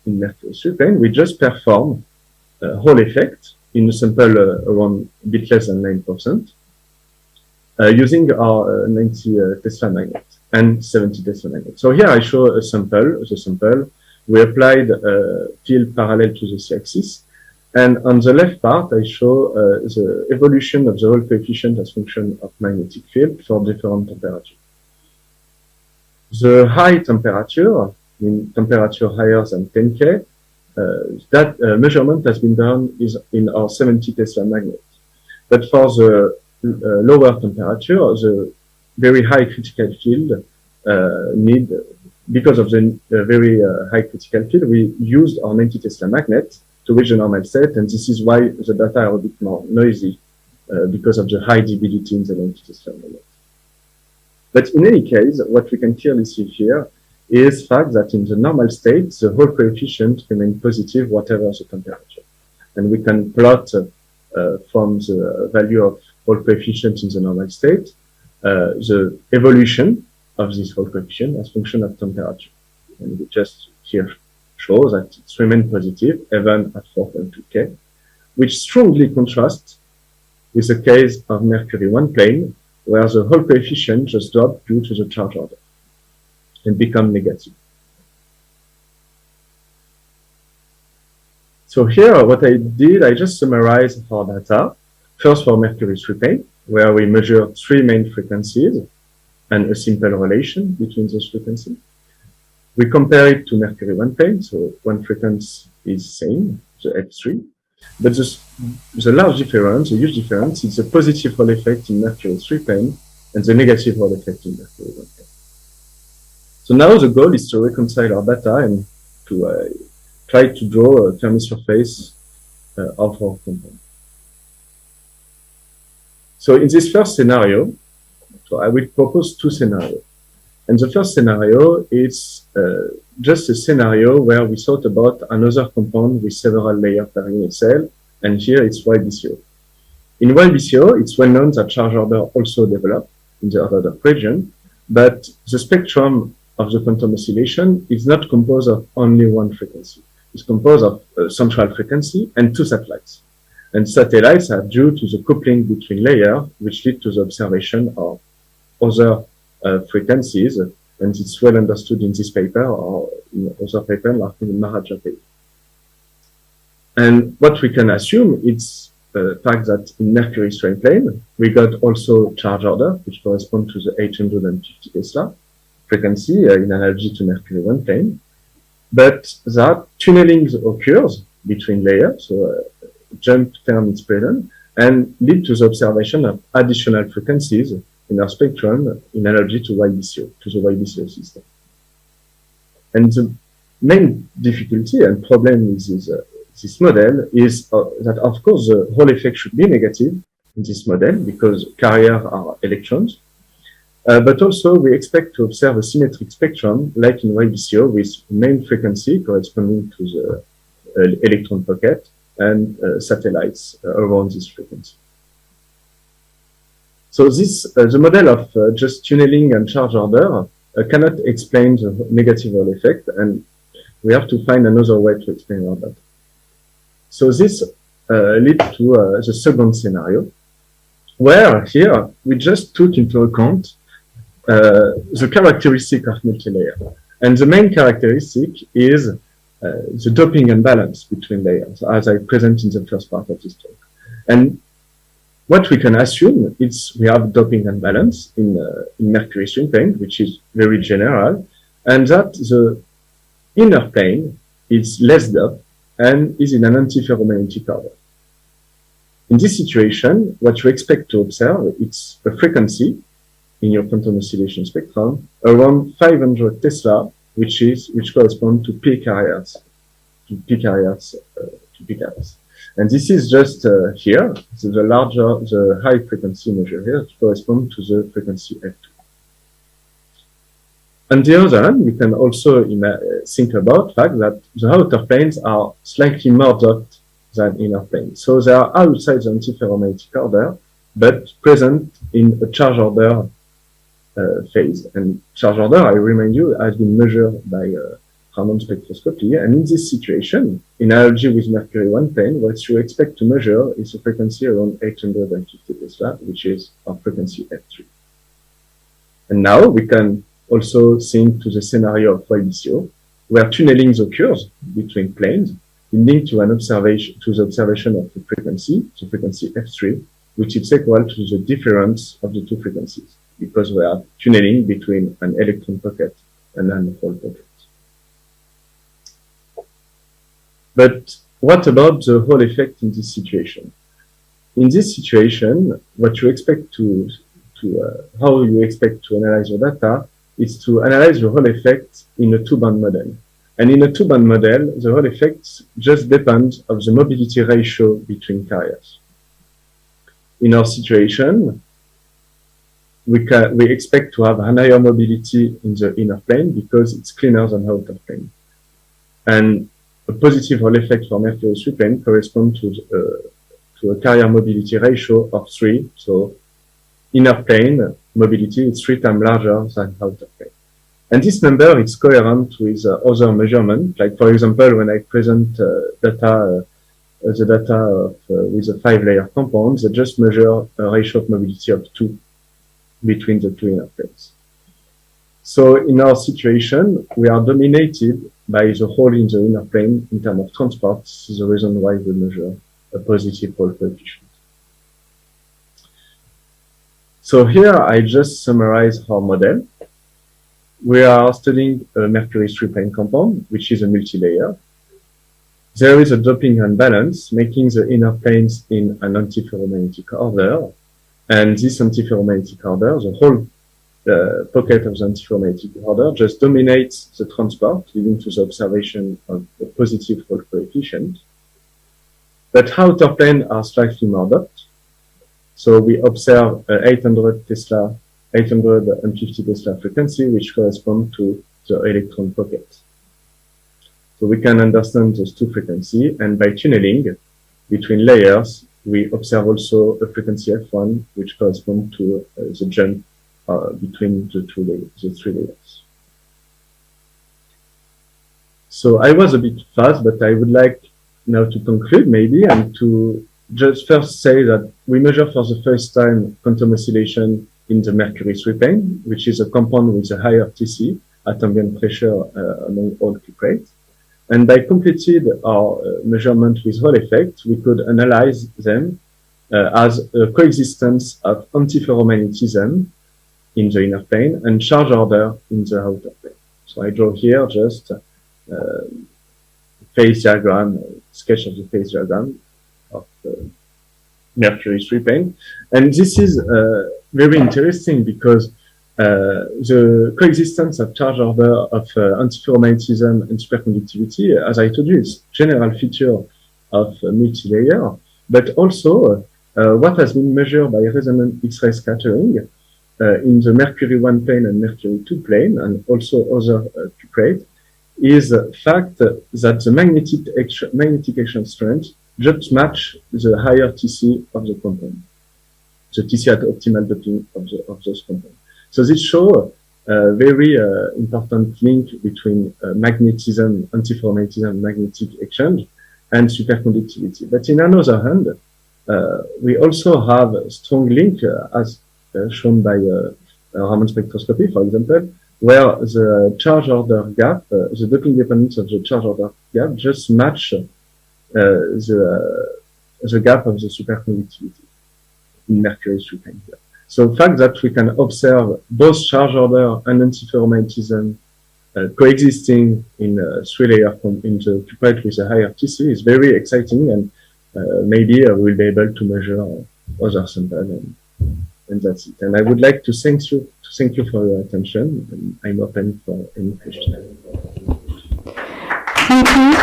in Mercury 3 plane, we just perform a Hall effect in a sample around a bit less than 9%, using our 90 Tesla magnet and 70 Tesla magnet. So here I show a sample, the sample. We applied a field parallel to the C-axis. And on the left part, I show the evolution of the Hall coefficient as function of magnetic field for different temperatures. The high temperature, in temperature higher than 10K, that measurement has been done in our 70 Tesla magnet. But for the lower temperature, the very high critical field because of the very high critical field, we used our 90 Tesla magnet to reach the normal state, and this is why the data are a bit more noisy because of the high debility in the 90 Tesla magnet. But in any case, what we can clearly see here is the fact that in the normal state, the Hall coefficient remains positive whatever the temperature. And we can plot from the value of Hall coefficient in the normal state, the evolution of this Hall coefficient as function of temperature. And we just here show that it remains positive even at 4.2K, which strongly contrasts with the case of Mercury 1 plane, where the Hall coefficient just dropped due to the charge order and become negative. So here, what I did, I just summarized our data. First for Mercury 3 plane, where we measure 3 main frequencies and a simple relation between those frequencies. We compare it to Mercury 1 plane, so one frequency is same, the F3. But the large difference, the huge difference, is the positive Hall effect in Mercury 3 plane and the negative Hall effect in Mercury 1 plane. So now the goal is to reconcile our data and to try to draw a Fermi surface of our compound. So in this first scenario, so I will propose 2 scenarios. And the first scenario is just a scenario where we thought about another compound with several layers per unit cell, and here it's YBCO. In YBCO, it's well known that charge order also developed in the ordered region, but the spectrum of the quantum oscillation is not composed of only one frequency. It's composed of a central frequency and 2 satellites. And satellites are due to the coupling between layers, which lead to the observation of other frequencies, and it's well understood in this paper or in other paper like in the Maharaja paper. And what we can assume is the fact that in Mercury strain plane, we got also charge order, which correspond to the 850 Tesla frequency in analogy to Mercury 1 plane. But that tunneling occurs between layers, so jump term is present, and lead to the observation of additional frequencies in our spectrum in analogy to YBCO, to the YBCO system. And the main difficulty and problem with this model is that, of course, the Hall effect should be negative in this model because carriers are electrons. But also, we expect to observe a symmetric spectrum like in YBCO with main frequency corresponding to the electron pocket and satellites around this frequency. So this, the model of just tunneling and charge order cannot explain the negative Hall effect, and we have to find another way to explain all that. So this leads to the second scenario, where here we just took into account the characteristic of multi-layer. And the main characteristic is the doping imbalance between layers, as I present in the first part of this talk. And what we can assume is we have doping imbalance in Mercury string plane, which is very general, and that the inner plane is less doped and is in an antiferromagnetic order. In this situation, what you expect to observe is a frequency in your quantum oscillation spectrum around 500 Tesla, which correspond to peak carriers, And this is just here, so the high frequency measure here corresponds to the frequency F2. On the other hand, we can also think about the fact that the outer planes are slightly more doped than inner planes. So they are outside the antiferromagnetic order, but present in a charge order phase. And charge order, I remind you, has been measured by Raman spectroscopy. And in this situation, in analogy with mercury 1 plane, what you expect to measure is a frequency around 850 Tesla, which is our frequency F3. And now we can also think to the scenario of YBCO, where tunneling occurs between planes, leading to an observation, to the observation of the frequency F3, which is equal to the difference of the two frequencies, because we are tunneling between an electron pocket and an hole pocket. But what about the Hall effect in this situation? In this situation, what you expect how you expect to analyze your data is to analyze the Hall effect in a two-band model. And in a two-band model, the Hall effect just depends on the mobility ratio between carriers. In our situation, we expect to have an higher mobility in the inner plane because it's cleaner than outer plane. And a positive Hall effect for Mercury 3 plane corresponds to a carrier mobility ratio of 3. So inner plane mobility is 3 times larger than outer plane. And this number is coherent with other measurements. Like, for example, when I present the data with a 5-layer compound, they just measure a ratio of mobility of 2 between the two inner planes. So in our situation, we are dominated by the hole in the inner plane in terms of transport. This is the reason why we measure a positive Hall coefficient. So here I just summarize our model. We are studying a Mercury 3 plane compound, which is a multi-layer. There is a doping unbalance, making the inner planes in an antiferromagnetic order. And this antiferromagnetic order, the whole pocket of the antiferromagnetic order, just dominates the transport, leading to the observation of a positive Hall coefficient. But outer planes are slightly more doped. So we observe 850 Tesla frequency, which corresponds to the electron pocket. So we can understand those two frequencies, and by tunneling between layers, we observe also a frequency F1, which corresponds to the jump between the three layers. So I was a bit fast, but I would like now to conclude maybe, and to just first say that we measure for the first time quantum oscillation in the Mercury 3 plane, which is a compound with a higher TC at ambient pressure among all cuprates. And by completed our measurement with Hall effect, we could analyze them as a coexistence of antiferromagnetism in the inner plane and charge order in the outer plane. So I draw here just phase diagram, sketch of the phase diagram of Mercury 3 plane. And this is very interesting because the coexistence of charge order of antiferromagnetism and superconductivity, as I told you, is general feature of multi-layer, but also what has been measured by resonant X-ray scattering in the Mercury 1 plane and Mercury 2 plane, and also other cuprates, is the fact that the magnetic action strength just match the higher TC of the compound, the TC at optimal doping of those compounds. So this shows a very important link between magnetism, antiferromagnetism, magnetic exchange, and superconductivity. But in another hand, we also have a strong link, as shown by Raman spectroscopy, for example, where the charge order gap, the doping dependence of the charge order gap just match the gap of the superconductivity in Mercury 3 plane here. So the fact that we can observe both charge order and antiferromagnetism coexisting in a 3-layer in the cuprate with a higher TC is very exciting, and maybe we'll be able to measure other samples, and that's it. And I would like to thank you for your attention, and I'm open for any questions. Thank you.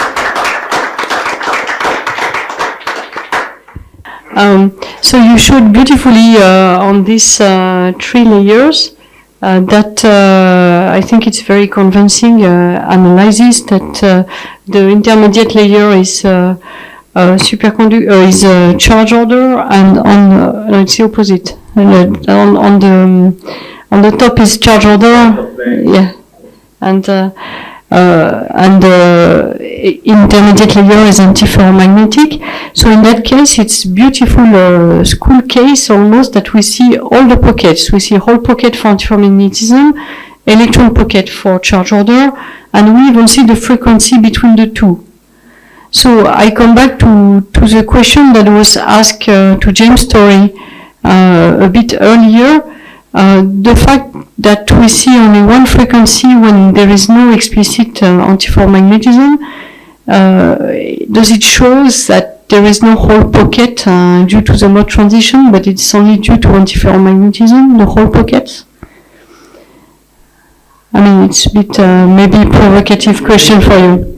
So you showed beautifully on these 3 layers that I think it's very convincing analysis that the intermediate layer is charge order, and on it's the opposite. On the top is charge order, yeah, and and the intermediate layer is antiferromagnetic. So in that case, it's beautiful school case almost that we see all the pockets. We see whole pocket for antiferromagnetism, electron pocket for charge order, and we even see the frequency between the two. So I come back to the question that was asked to James Story a bit earlier. The fact that we see only one frequency when there is no explicit antiferromagnetism, does it show that there is no whole pocket due to the mode transition, but it's only due to antiferromagnetism, the whole pocket? I mean, it's a bit maybe provocative question for you.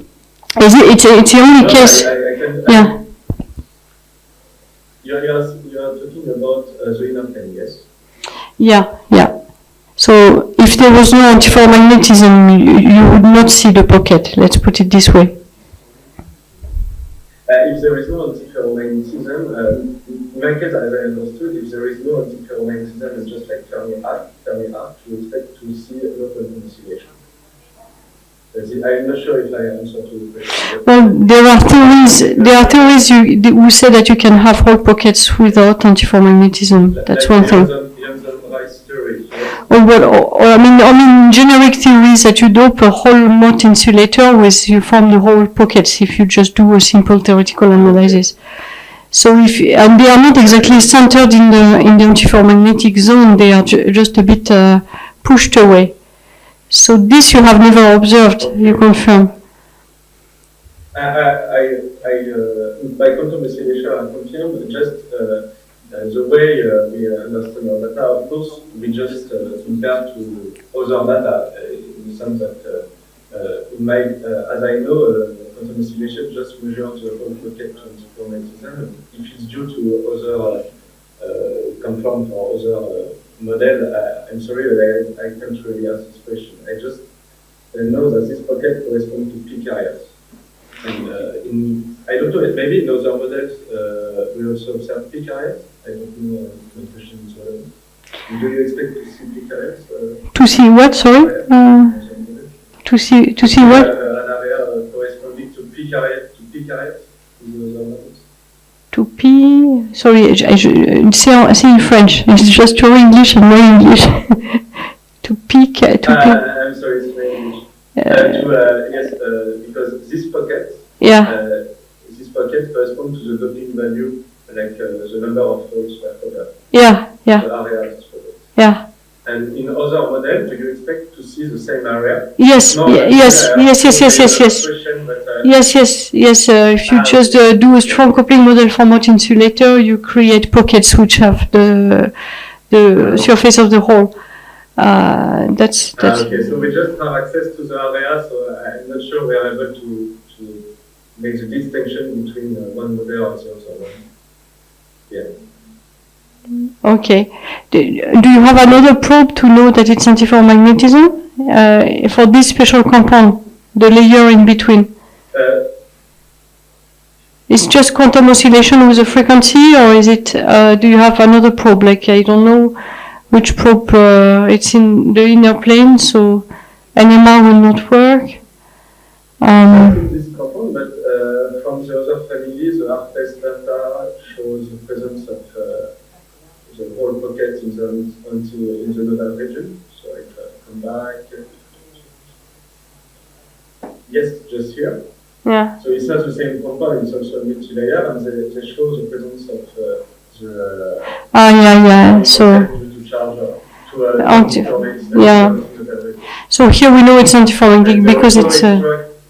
It's the only case. Yeah. You are talking about the inner plane, yes? Yeah. So if there was no antiferromagnetism, you would not see the pocket. Let's put it this way. If there is no antiferromagnetism, in my case, as I understood, if there is no antiferromagnetism, it's just like Fermi arc, you expect to see a local conciliation. I'm not sure if I answered to the question. Well, there are theories who say that you can have whole pockets without antiferromagnetism. That's one thing. I mean, generic theories that you dope a whole mode insulator with you form the whole pockets if you just do a simple theoretical analysis. So and they are not exactly centered in the antiferromagnetic zone. They are just a bit pushed away. So this you have never observed, you confirm? By quantum oscillation, I confirm just the way we understand our data. Of course, we just compare to other data in the sense that, as I know, quantum oscillation just measures the whole pocket antiferromagnetism. If it's due to other confirmed or other model, I'm sorry, but I can't really answer this question. I just know that this pocket corresponds to peak areas. And I don't know, maybe in other models we also observe peak areas. I don't know the question is relevant. Do you expect to see peak areas? To see what, sorry? To see what? An area corresponding to peak areas in other models. To P, sorry, say in French. It's just your English and my English. To peak. I'm sorry, it's my English. Yes, because this pocket. Yeah. This pocket corresponds to the doubling value, like the number of folds per cover. Yeah. The area of this pocket. Yeah. And in other models, do you expect to see the same area? Yes. Yes. If you just do a strong coupling model for mode insulator, you create pockets which have the surface of the hole. That's. Okay, so we just have access to the area, so I'm not sure we are able to make the distinction between one model and the other one. Yeah. Okay. Do you have another probe to know that it's antiferromagnetism for this special compound, the layer in between? It's just quantum oscillation with a frequency, or is it? Do you have another probe? Like I don't know which probe. It's in the inner plane, so NMR will not work. This compound, but from the other family, the ARTES data shows the presence of the whole pocket in the nodal region. So I come back. Yes, just here. Yeah. So it's not the same compound, it's also a multi-layer, and they show the presence of the So to So here we know it's antiferromagnetic because it's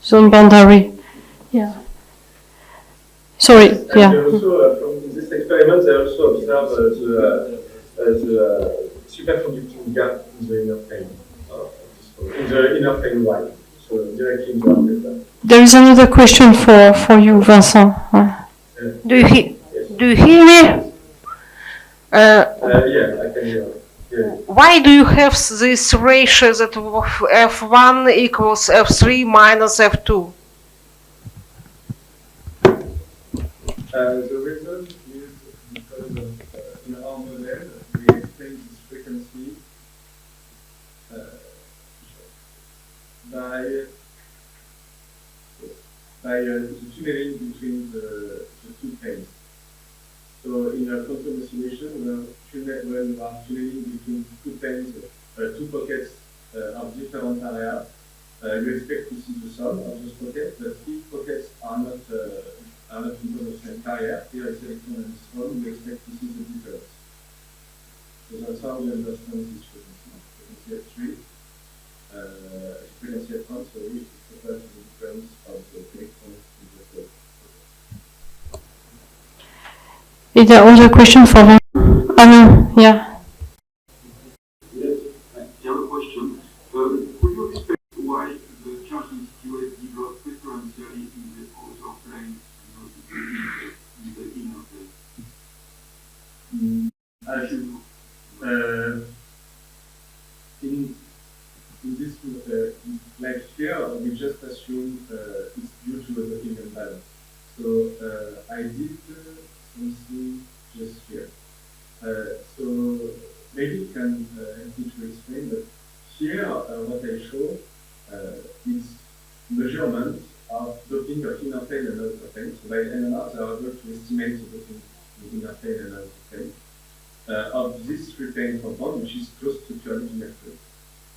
zone boundary. Yeah. Sorry. And they also, from this experiment, they also observe the superconducting gap in the inner plane, in the inner plane Y. So directly in the ARTES. There is another question for you, Vincent. Do you hear me? Yeah, I can hear. Yeah. Why do you have this ratio that F1 equals F3 minus F2? The reason is because in our model we explain this frequency by by the tunneling between the two planes. So in a quantum oscillation, when you are tunneling between two planes, two pockets of different areas, you expect to see the sum of those pockets, but if pockets are not into the same carrier, here is electron and this one, you expect to see the difference. So that's how we understand this frequency. Frequency at 3, frequency at 1, so it's equal to the difference of the electrons in the code. Is there other question for him? Yeah. Yes, I have a question. Could you explain why the charge density wave develops preferentially in the outer plane and not in the inner plane? In this, like here, we just assume it's due to a doping imbalance. So I did something just here. So maybe it can help me to explain, but here what I show is measurement of doping of inner plane and outer plane. So by NMR, they are able to estimate the doping in inner plane and outer plane of this three-plane compound, which is close to purely mercury.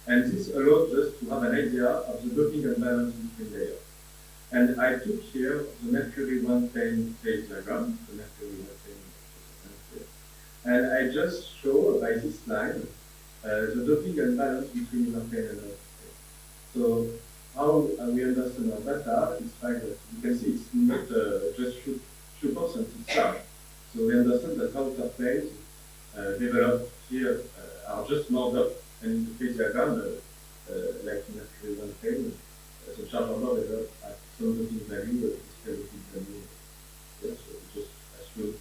And this allows us to have an idea of the doping imbalance between layers. And I took here the mercury one-plane phase diagram, the mercury one-plane, and I just show by this line the doping imbalance between inner plane and outer plane. So how we understand our data is by that you can see it's not just few percent, it's large. So we understand that outer planes developed here are just more doped, and in the phase diagram, like in mercury one-plane, the charge order developed at some doping value, physical doping value. Yeah, so just assume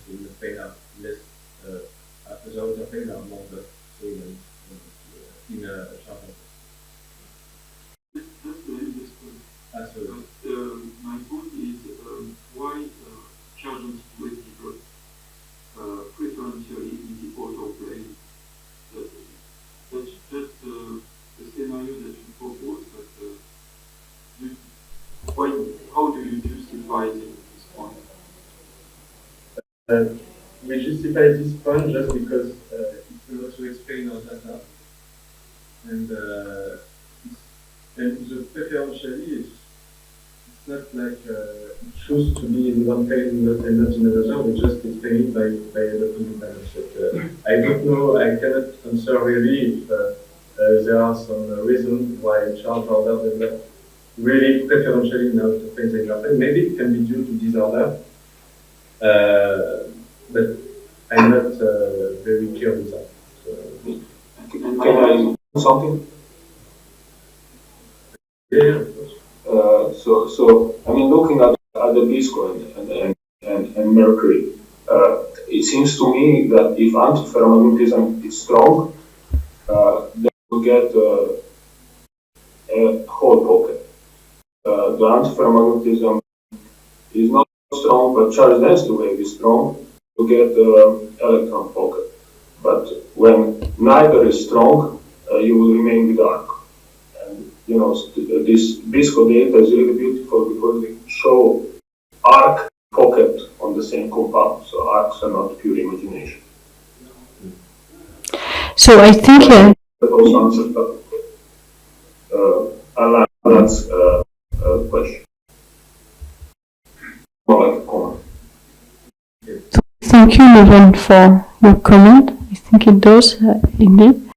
the inner plane are less, the outer plane are more doped, so in a charge order. That's very useful. Absolutely. But my point is why charge density wave develops preferentially in the outer plane. That's just the scenario that you propose, but how do you justify this point? We justify this point just because it will also explain our data. And the preferentially, it's not like it choose to be in one plane and not in another. We just explain it by a doping imbalance. I don't know, I cannot answer really if there are some reasons why charge order develop really preferentially in outer planes and inner plane. Maybe it can be due to disorder, but I'm not very clear with that. Can I do something? Yeah, of course. So I mean, looking at the BISCO and mercury, it seems to me that if antiferromagnetism is strong, then you get a hole pocket. The antiferromagnetism is not strong, but charge density wave is strong, you get electron pocket. But when neither is strong, you will remain with arc. And you know, this BISCO data is really beautiful because they show arc pocket on the same compound. So arcs are not pure imagination. So I think That also answers Alan's question. More like a comment. thank you, Levin, for your comment. I think it does indeed.